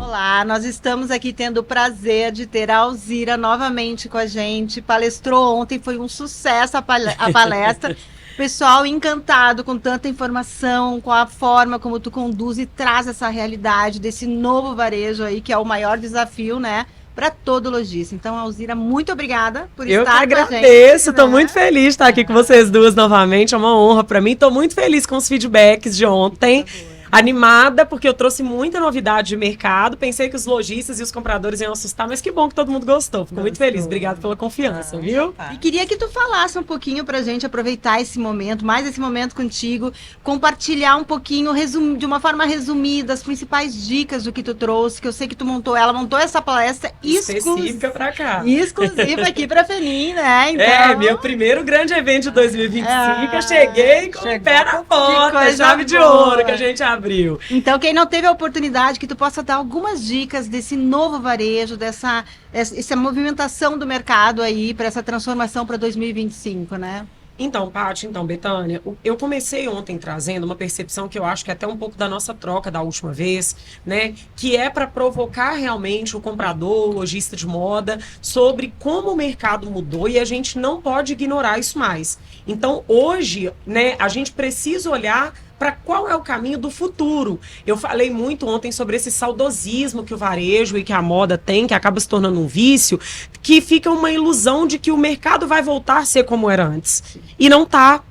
Olá, nós estamos aqui tendo o prazer de ter a Alzira novamente com a gente. Palestrou ontem, foi um sucesso a palestra. Pessoal encantado com tanta informação, com a forma como tu conduz e traz essa realidade desse novo varejo aí, que é o maior desafio, né? Para todo lojista. Então, Alzira, muito obrigada por estar com a gente. Eu que agradeço, estou muito feliz de estar aqui com vocês duas novamente, é uma honra para mim. Estou muito feliz com os feedbacks de ontem. Animada, porque eu trouxe muita novidade de mercado. Pensei que os lojistas e os compradores iam assustar, mas que bom que todo mundo gostou. Fico muito feliz. Obrigada pela confiança, viu? E queria que tu falasse um pouquinho pra gente aproveitar esse momento, mais esse momento contigo, compartilhar um pouquinho, de uma forma resumida, as principais dicas do que tu trouxe, que eu sei que tu montou essa palestra específica pra cá. Exclusiva aqui pra Fenin, né? Então... meu primeiro grande evento de 2025. Eu cheguei com o pé na porta, chave de ouro que a gente abriu. Então, quem não teve a oportunidade, que tu possa dar algumas dicas desse novo varejo, essa movimentação do mercado aí, para essa transformação para 2025, né? Então, Paty, Betânia, eu comecei ontem trazendo uma percepção que eu acho que é até um pouco da nossa troca da última vez, né? Que é para provocar realmente o comprador, o lojista de moda, sobre como o mercado mudou e a gente não pode ignorar isso mais. Então, hoje, né, a gente precisa olhar para qual é o caminho do futuro. Eu falei muito ontem sobre esse saudosismo que o varejo e que a moda tem, que acaba se tornando um vício, que fica uma ilusão de que o mercado vai voltar a ser como era antes. E não tá.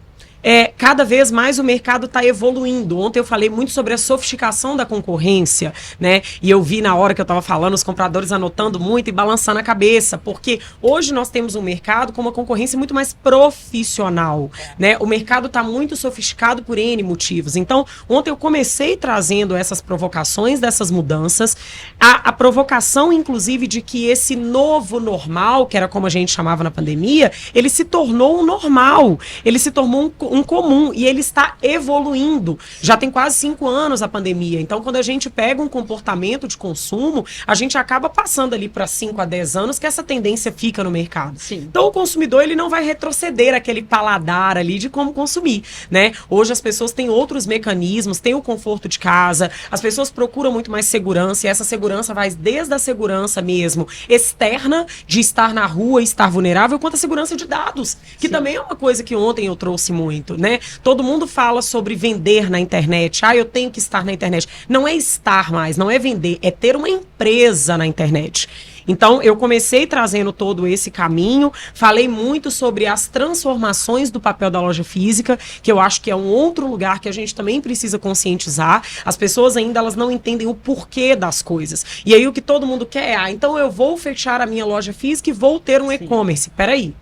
Cada vez mais o mercado está evoluindo. Ontem eu falei muito sobre a sofisticação da concorrência, né? E eu vi na hora que eu estava falando, os compradores anotando muito e balançando a cabeça, porque hoje nós temos um mercado com uma concorrência muito mais profissional, né? O mercado está muito sofisticado por N motivos. Então, ontem eu comecei trazendo essas provocações dessas mudanças, a provocação, inclusive, de que esse novo normal, que era como a gente chamava na pandemia, ele se tornou um normal, ele se tornou um comum e ele está evoluindo. Já tem quase 5 anos a pandemia. Então, quando a gente pega um comportamento de consumo, a gente acaba passando ali para 5 a 10 anos que essa tendência fica no mercado. Sim. Então, o consumidor ele não vai retroceder aquele paladar ali de como consumir, né? Hoje as pessoas têm outros mecanismos, têm o conforto de casa, as pessoas procuram muito mais segurança e essa segurança vai desde a segurança mesmo externa, de estar na rua e estar vulnerável, quanto a segurança de dados, que também é uma coisa que ontem eu trouxe muito. Né? Todo mundo fala sobre vender na internet. Eu tenho que estar na internet. Não é estar mais, não é vender, é ter uma empresa na internet. Então, eu comecei trazendo todo esse caminho, falei muito sobre as transformações do papel da loja física, que eu acho que é um outro lugar que a gente também precisa conscientizar. As pessoas ainda elas não entendem o porquê das coisas. E aí o que todo mundo quer é, então eu vou fechar a minha loja física e vou ter um e-commerce. Peraí.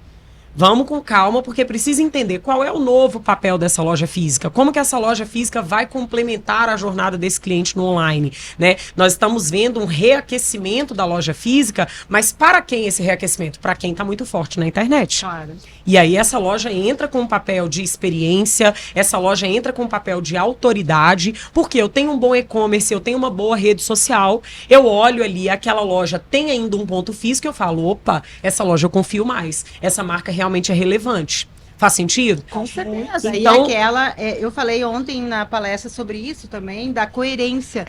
Vamos com calma, porque precisa entender qual é o novo papel dessa loja física, como que essa loja física vai complementar a jornada desse cliente no online, né? Nós estamos vendo um reaquecimento da loja física, mas para quem esse reaquecimento? Para quem está muito forte na internet. Claro. E aí essa loja entra com um papel de experiência, essa loja entra com um papel de autoridade, porque eu tenho um bom e-commerce, eu tenho uma boa rede social, eu olho ali, aquela loja tem ainda um ponto físico, eu falo, opa, essa loja eu confio mais, essa marca realmente é relevante. Faz sentido? Com certeza. Então, e eu falei ontem na palestra sobre isso também, da coerência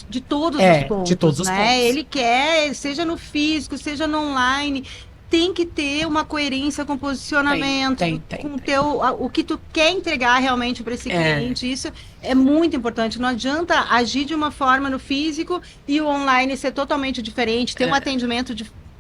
de todos os pontos. De todos os pontos. Ele quer, seja no físico, seja no online, tem que ter uma coerência com o posicionamento, o que tu quer entregar realmente para esse cliente. Isso é muito importante. Não adianta agir de uma forma no físico e o online ser totalmente diferente, ter um atendimento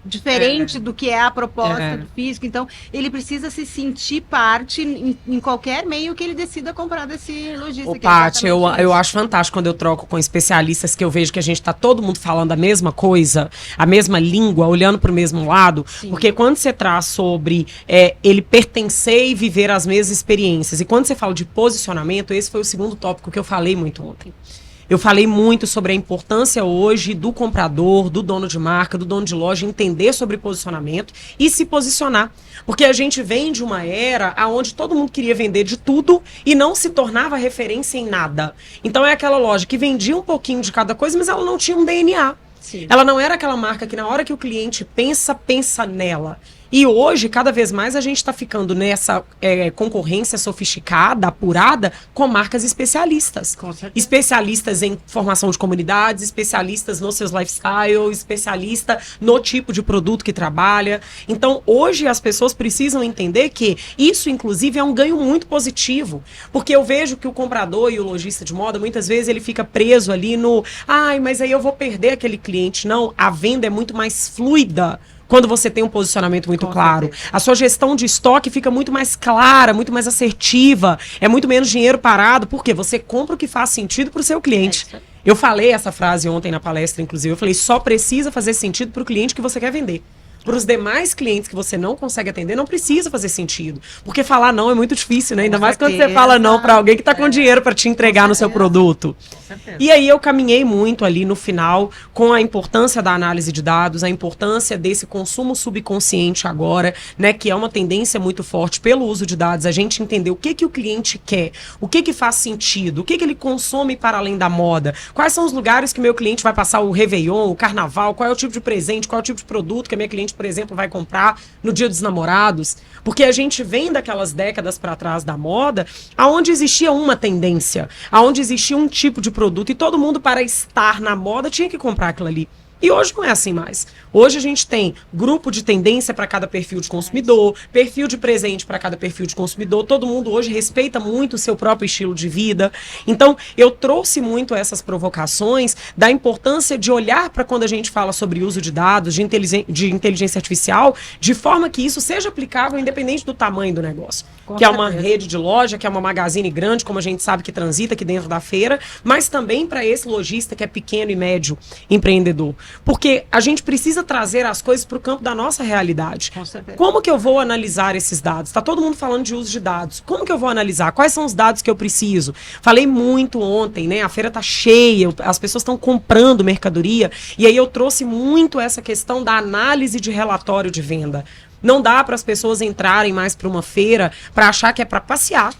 diferente do que é a proposta do físico. Então, ele precisa se sentir parte em qualquer meio que ele decida comprar desse lojista. Paty, eu acho fantástico quando eu troco com especialistas que eu vejo que a gente está todo mundo falando a mesma coisa, a mesma língua, olhando para o mesmo lado. Sim. Porque quando você traz sobre ele pertencer e viver as mesmas experiências, e quando você fala de posicionamento, esse foi o segundo tópico que eu falei muito ontem. Eu falei muito sobre a importância hoje do comprador, do dono de marca, do dono de loja, entender sobre posicionamento e se posicionar. Porque a gente vem de uma era onde todo mundo queria vender de tudo e não se tornava referência em nada. Então é aquela loja que vendia um pouquinho de cada coisa, mas ela não tinha um DNA. Sim. Ela não era aquela marca que na hora que o cliente pensa nela. E hoje, cada vez mais, a gente está ficando nessa concorrência sofisticada, apurada, com marcas especialistas. Especialistas em formação de comunidades, especialistas nos seus lifestyles, especialista no tipo de produto que trabalha. Então, hoje, as pessoas precisam entender que isso, inclusive, é um ganho muito positivo. Porque eu vejo que o comprador e o lojista de moda, muitas vezes, ele fica preso ali no... Ai, mas aí eu vou perder aquele cliente. Não, a venda é muito mais fluida quando você tem um posicionamento muito claro. A sua gestão de estoque fica muito mais clara, muito mais assertiva, é muito menos dinheiro parado, porque você compra o que faz sentido para o seu cliente. Eu falei essa frase ontem na palestra, inclusive, eu falei, só precisa fazer sentido para o cliente que você quer vender. Para os demais clientes que você não consegue atender, não precisa fazer sentido. Porque falar não é muito difícil, né? Ainda mais quando você fala não para alguém que está com dinheiro para te entregar no seu produto. E aí eu caminhei muito ali no final com a importância da análise de dados, a importância desse consumo subconsciente agora, né? Que é uma tendência muito forte pelo uso de dados, a gente entender o que o cliente quer, o que faz sentido, o que ele consome para além da moda, quais são os lugares que meu cliente vai passar o Réveillon, o Carnaval, qual é o tipo de presente, qual é o tipo de produto que a minha cliente, por exemplo, vai comprar no Dia dos Namorados, porque a gente vem daquelas décadas para trás da moda, aonde existia uma tendência, aonde existia um tipo de produto e todo mundo, para estar na moda, tinha que comprar aquilo ali. E hoje não é assim mais. Hoje a gente tem grupo de tendência para cada perfil de consumidor, perfil de presente para cada perfil de consumidor. Todo mundo hoje respeita muito o seu próprio estilo de vida. Então, eu trouxe muito essas provocações da importância de olhar para quando a gente fala sobre uso de dados, de inteligência artificial, de forma que isso seja aplicável independente do tamanho do negócio. Que é uma rede de loja, que é uma magazine grande, como a gente sabe que transita aqui dentro da feira, mas também para esse lojista que é pequeno e médio empreendedor. Porque a gente precisa trazer as coisas para o campo da nossa realidade. Como que eu vou analisar esses dados? Está todo mundo falando de uso de dados. Como que eu vou analisar? Quais são os dados que eu preciso? Falei muito ontem, né? A feira está cheia, as pessoas estão comprando mercadoria, e aí eu trouxe muito essa questão da análise de relatório de venda. Não dá para as pessoas entrarem mais para uma feira para achar que é para passear.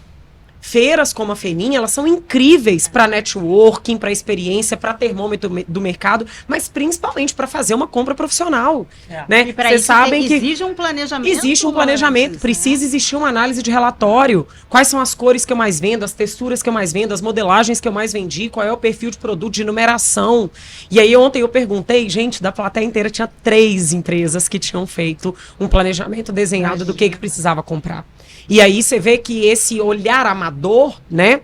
Feiras como a Feirinha, elas são incríveis para networking, para experiência, para termômetro do mercado, mas principalmente para fazer uma compra profissional. Né? E para isso sabem que exige um planejamento. Existe um planejamento, antes, precisa existir uma análise de relatório. Quais são as cores que eu mais vendo, as texturas que eu mais vendo, as modelagens que eu mais vendi, qual é o perfil de produto, de numeração. E aí ontem eu perguntei, gente, da plateia inteira tinha 3 empresas que tinham feito um planejamento desenhado do que precisava comprar. E aí você vê que esse olhar amador, né?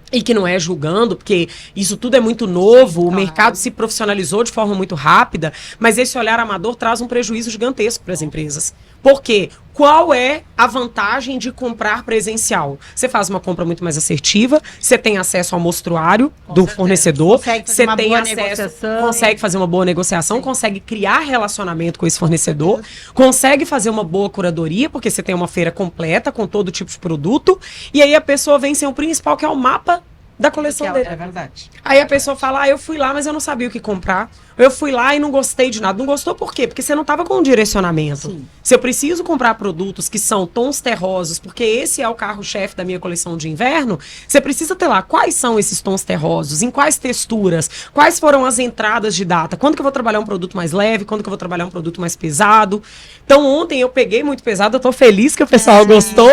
E que não é julgando, porque isso tudo é muito novo, o mercado se profissionalizou de forma muito rápida, mas esse olhar amador traz um prejuízo gigantesco para as empresas. Por quê? Qual é a vantagem de comprar presencial? Você faz uma compra muito mais assertiva, você tem acesso ao mostruário do fornecedor, você tem acesso, consegue fazer uma boa negociação, consegue criar relacionamento com esse fornecedor, consegue fazer uma boa curadoria, porque você tem uma feira completa com todo tipo de produto, e aí a pessoa vem sem o principal, que é o mapa da coleção dele. É verdade. Aí a pessoa fala, eu fui lá, mas eu não sabia o que comprar. Eu fui lá e não gostei de nada. Não gostou por quê? Porque você não estava com um direcionamento. Sim. Se eu preciso comprar produtos que são tons terrosos, porque esse é o carro-chefe da minha coleção de inverno, você precisa ter lá quais são esses tons terrosos, em quais texturas, quais foram as entradas de data, quando que eu vou trabalhar um produto mais leve, quando que eu vou trabalhar um produto mais pesado. Então ontem eu peguei muito pesado, eu tô feliz que o pessoal gostou,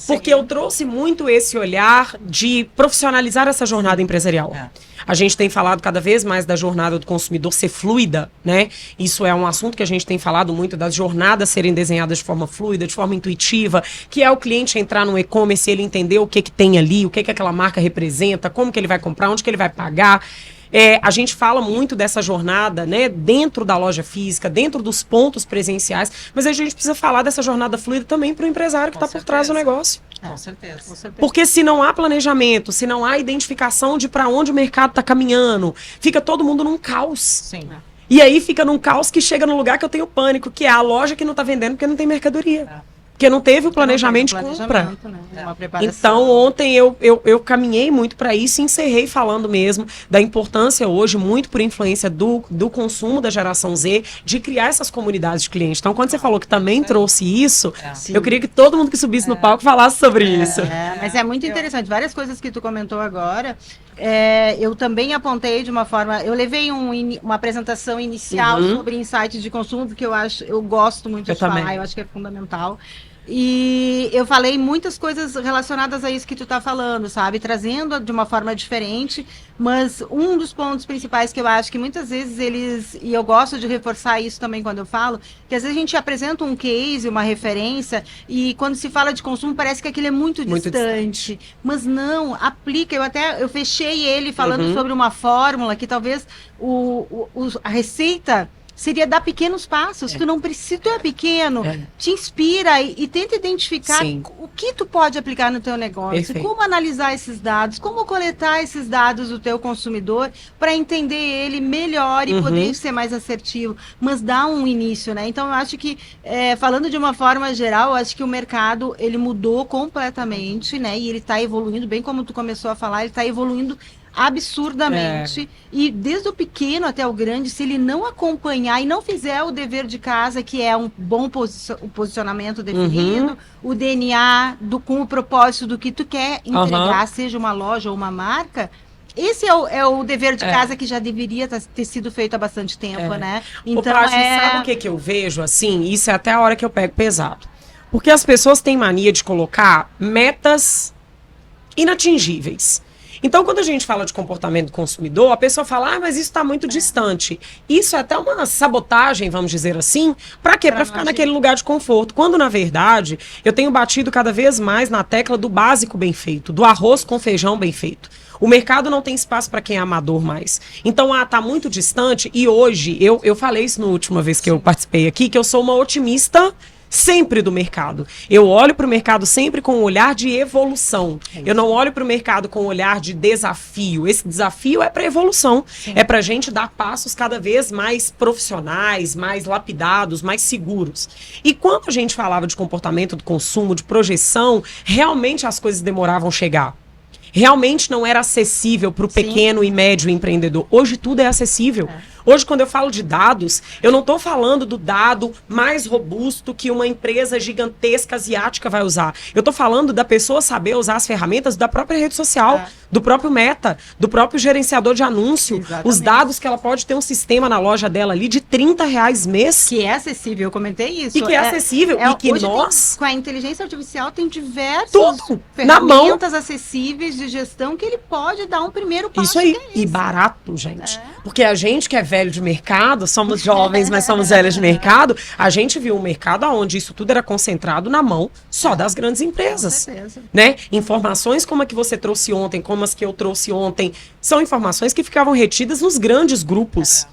porque eu trouxe muito esse olhar de profissionalizar essa jornada empresarial. A gente tem falado cada vez mais da jornada do consumidor ser fluida, né? Isso é um assunto que a gente tem falado muito, das jornadas serem desenhadas de forma fluida, de forma intuitiva, que é o cliente entrar no e-commerce e ele entender o que tem ali, o que aquela marca representa, como que ele vai comprar, onde que ele vai pagar. A gente fala muito dessa jornada, né, dentro da loja física, dentro dos pontos presenciais, mas a gente precisa falar dessa jornada fluida também para o empresário que está por trás do negócio. Com certeza. Porque se não há planejamento, se não há identificação de para onde o mercado está caminhando, fica todo mundo num caos. Sim. E aí fica num caos que chega num lugar que eu tenho pânico, que é a loja que não está vendendo porque não tem mercadoria. Porque não teve o planejamento de compra. Né? Então, ontem eu caminhei muito para isso e encerrei falando mesmo da importância hoje, muito por influência do consumo da geração Z, de criar essas comunidades de clientes. Então, quando você falou que também trouxe isso, eu queria que todo mundo que subisse no palco falasse sobre isso. Mas é muito interessante. Várias coisas que tu comentou agora, eu também apontei de uma forma... Eu levei uma apresentação inicial sobre insights de consumo, porque eu gosto muito de falar, eu acho que é fundamental. E eu falei muitas coisas relacionadas a isso que tu está falando, sabe? Trazendo de uma forma diferente, mas um dos pontos principais que eu acho que muitas vezes e eu gosto de reforçar isso também quando eu falo, que às vezes a gente apresenta um case, uma referência, e quando se fala de consumo parece que aquilo é muito distante. Mas não, aplica. Eu fechei ele falando sobre uma fórmula que talvez a receita... seria dar pequenos passos. Tu não precisa, tu é pequeno, te inspira e tenta identificar o que tu pode aplicar no teu negócio, como analisar esses dados, como coletar esses dados do teu consumidor para entender ele melhor e poder ser mais assertivo, mas dá um início, né? Então eu acho que, falando de uma forma geral, eu acho que o mercado, ele mudou completamente, né? E ele está evoluindo, bem como tu começou a falar, ele está evoluindo absurdamente, e desde o pequeno até o grande, se ele não acompanhar e não fizer o dever de casa, que é um bom posicionamento definido, o DNA com o propósito do que tu quer entregar, seja uma loja ou uma marca, esse é o dever de casa que já deveria ter sido feito há bastante tempo, né? Então, sabe o que eu vejo, assim? Isso é até a hora que eu pego pesado. Porque as pessoas têm mania de colocar metas inatingíveis. Então, quando a gente fala de comportamento do consumidor, a pessoa fala, mas isso está muito distante. Isso é até uma sabotagem, vamos dizer assim. Para quê? Para ficar naquele lugar de conforto. Quando, na verdade, eu tenho batido cada vez mais na tecla do básico bem feito, do arroz com feijão bem feito. O mercado não tem espaço para quem é amador mais. Então, tá muito distante. E hoje, eu falei isso na última vez que eu participei aqui, que eu sou uma otimista sempre do mercado. Eu olho para o mercado sempre com um olhar de evolução. Eu não olho para o mercado com um olhar de desafio. Esse desafio é para evolução. É para a gente dar passos cada vez mais profissionais, mais lapidados, mais seguros. E quando a gente falava de comportamento do consumo, de projeção, realmente as coisas demoravam a chegar. Realmente não era acessível para o pequeno e médio empreendedor. Hoje tudo é acessível. Hoje, quando eu falo de dados, eu não estou falando do dado mais robusto que uma empresa gigantesca asiática vai usar. Eu estou falando da pessoa saber usar as ferramentas da própria rede social, do próprio Meta, do próprio gerenciador de anúncio. Exatamente. Os dados que ela pode ter um sistema na loja dela ali de R$30 mês. Que é acessível, eu comentei isso. E que é acessível. E que nós... com a inteligência artificial tem diversas ferramentas acessíveis de gestão que ele pode dar um primeiro passo. Isso aí. E barato, gente. Porque a gente que é velho de mercado, somos jovens, mas somos velhos de mercado, a gente viu um mercado onde isso tudo era concentrado na mão só das grandes empresas. Com certeza. Né? Informações como a que você trouxe ontem, como as que eu trouxe ontem, são informações que ficavam retidas nos grandes grupos.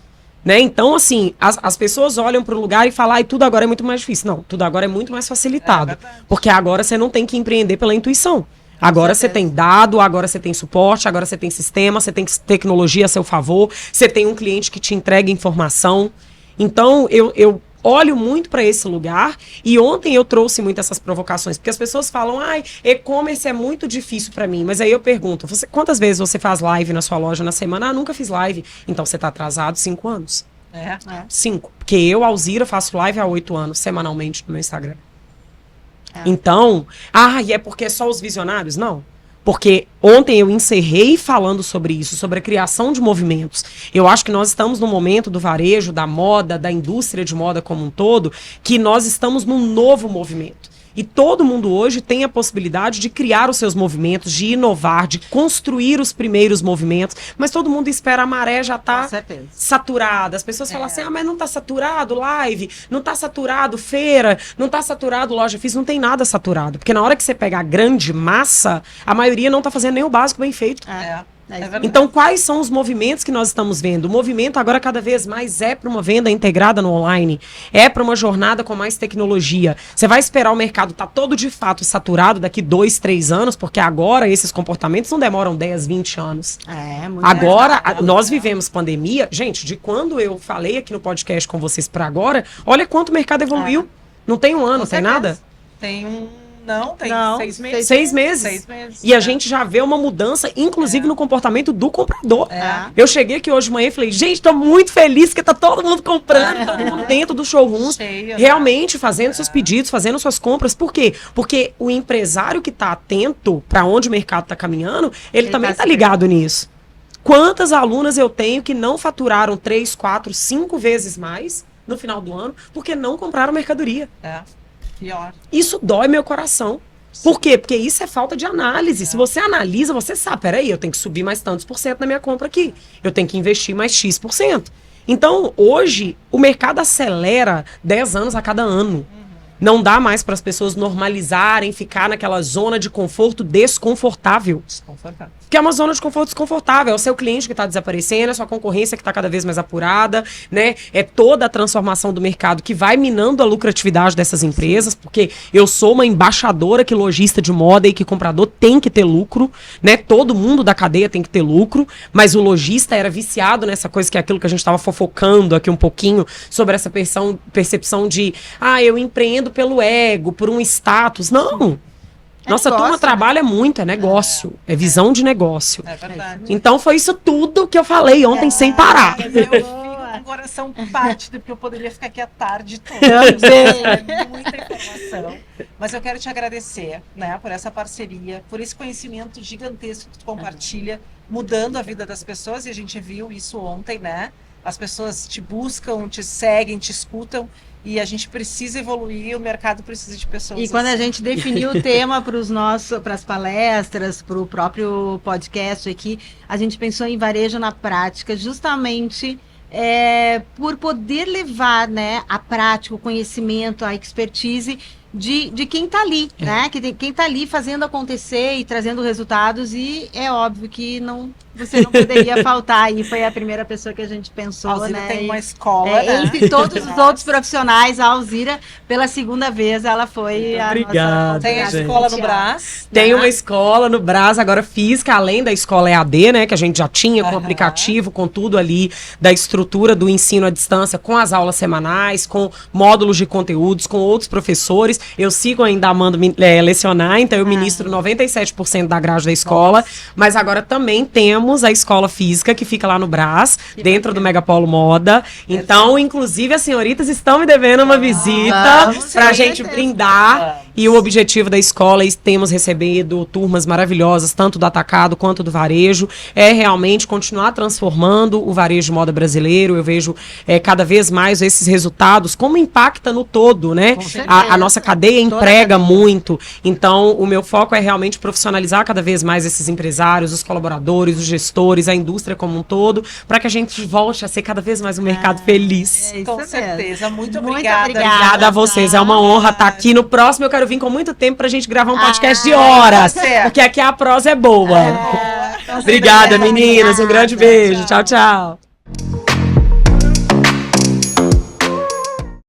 Né? Então, assim, as pessoas olham para o lugar e falam, tudo agora é muito mais difícil. Não, tudo agora é muito mais facilitado. Porque agora você não tem que empreender pela intuição. Agora você tem dado, agora você tem suporte, agora você tem sistema, você tem tecnologia a seu favor, você tem um cliente que te entrega informação. Então, eu olho muito para esse lugar e ontem eu trouxe muito essas provocações, porque as pessoas falam, e-commerce é muito difícil para mim. Mas aí eu pergunto, quantas vezes você faz live na sua loja na semana? Nunca fiz live. Então você está atrasado 5 anos. 5. Porque eu, Alzira, faço live há 8 anos, semanalmente no meu Instagram. Então, e é porque é só os visionários? Não. Porque ontem eu encerrei falando sobre isso, sobre a criação de movimentos. Eu acho que nós estamos num momento do varejo, da moda, da indústria de moda como um todo, que nós estamos num novo movimento. E todo mundo hoje tem a possibilidade de criar os seus movimentos, de inovar, de construir os primeiros movimentos, mas todo mundo espera a maré já tá saturada. As pessoas falam assim, mas não tá saturado live, não tá saturado feira, não tá saturado loja física, não tem nada saturado. Porque na hora que você pega a grande massa, a maioria não tá fazendo nem o básico bem feito. Então, quais são os movimentos que nós estamos vendo? O movimento agora cada vez mais é para uma venda integrada no online, é para uma jornada com mais tecnologia. Você vai esperar o mercado estar todo de fato saturado daqui 2, 3 anos, porque agora esses comportamentos não demoram 10, 20 anos. Agora, nós vivemos pandemia. Gente, de quando eu falei aqui no podcast com vocês para agora, olha quanto o mercado evoluiu. Não tem um ano, não tem nada. Tem 6 meses. 6 meses. 6 meses. E a gente já vê uma mudança, inclusive no comportamento do comprador. É. Eu cheguei aqui hoje de manhã e falei, gente, tô muito feliz porque tá todo mundo comprando, todo mundo dentro do showroom, Cheio, realmente fazendo seus pedidos, fazendo suas compras. Por quê? Porque o empresário que tá atento para onde o mercado tá caminhando, ele também tá ligado nisso. Quantas alunas eu tenho que não faturaram 3, 4, 5 vezes mais no final do ano porque não compraram mercadoria? Pior. Isso dói meu coração. Por quê? Porque isso é falta de análise. Se você analisa, você sabe, peraí, eu tenho que subir mais tantos por cento na minha compra aqui. Eu tenho que investir mais X%. Então, hoje, o mercado acelera 10 anos a cada ano. Não dá mais para as pessoas normalizarem, ficar naquela zona de conforto desconfortável. Que é uma zona de conforto desconfortável. É o seu cliente que está desaparecendo, é a sua concorrência que está cada vez mais apurada, né? É toda a transformação do mercado que vai minando a lucratividade dessas empresas, porque eu sou uma embaixadora que lojista de moda e que comprador tem que ter lucro, né? Todo mundo da cadeia tem que ter lucro, mas o lojista era viciado nessa coisa que é aquilo que a gente estava fofocando aqui um pouquinho, sobre essa percepção de, eu empreendo pelo ego, por um status. Não! Nossa turma trabalha muito, é negócio, é visão de negócio. É verdade. Então foi isso tudo que eu falei ontem sem parar. Eu fico com o coração partido, porque eu poderia ficar aqui a tarde toda. É muita informação. Mas eu quero te agradecer, né, por essa parceria, por esse conhecimento gigantesco que tu compartilha, mudando a vida das pessoas, e a gente viu isso ontem, né? As pessoas te buscam, te seguem, te escutam. E a gente precisa evoluir, o mercado precisa de pessoas. E quando a gente definiu o tema para as palestras, para o próprio podcast aqui, a gente pensou em varejo na prática, justamente por poder levar, né, a prática, o conhecimento, a expertise de quem está ali, né? Quem está ali fazendo acontecer e trazendo resultados, e é óbvio que você não poderia faltar aí, foi a primeira pessoa que a gente pensou, a Alzira, né? tem uma escola, né? Entre todos os outros profissionais, a Alzira, pela segunda vez, ela foi a nossa... Tem a escola no Brás. Tem uma escola no Brás, agora física, além da escola EAD, né? Que a gente já tinha com o aplicativo, com tudo ali, da estrutura do ensino à distância, com as aulas semanais, com módulos de conteúdos, com outros professores. Eu sigo ainda amando lecionar, então eu ministro 97% da grade da escola, mas agora também temos a escola física, que fica lá no Brás, dentro do Megapolo Moda. Então, inclusive, as senhoritas estão me devendo uma visita pra gente brindar. E o objetivo da escola, e temos recebido turmas maravilhosas, tanto do atacado quanto do varejo, é realmente continuar transformando o varejo de moda brasileiro. Eu vejo cada vez mais esses resultados, como impacta no todo, né? A nossa cadeia emprega muito. Então, o meu foco é realmente profissionalizar cada vez mais esses empresários, os colaboradores, os gestores, a indústria como um todo, para que a gente volte a ser cada vez mais um mercado feliz. Com certeza. Muito obrigada. Obrigada a vocês. É uma honra estar aqui. No próximo eu quero vir com muito tempo pra gente gravar um podcast de horas. Porque aqui a prosa é boa. Obrigada, meninas. Um grande beijo. Tchau, tchau.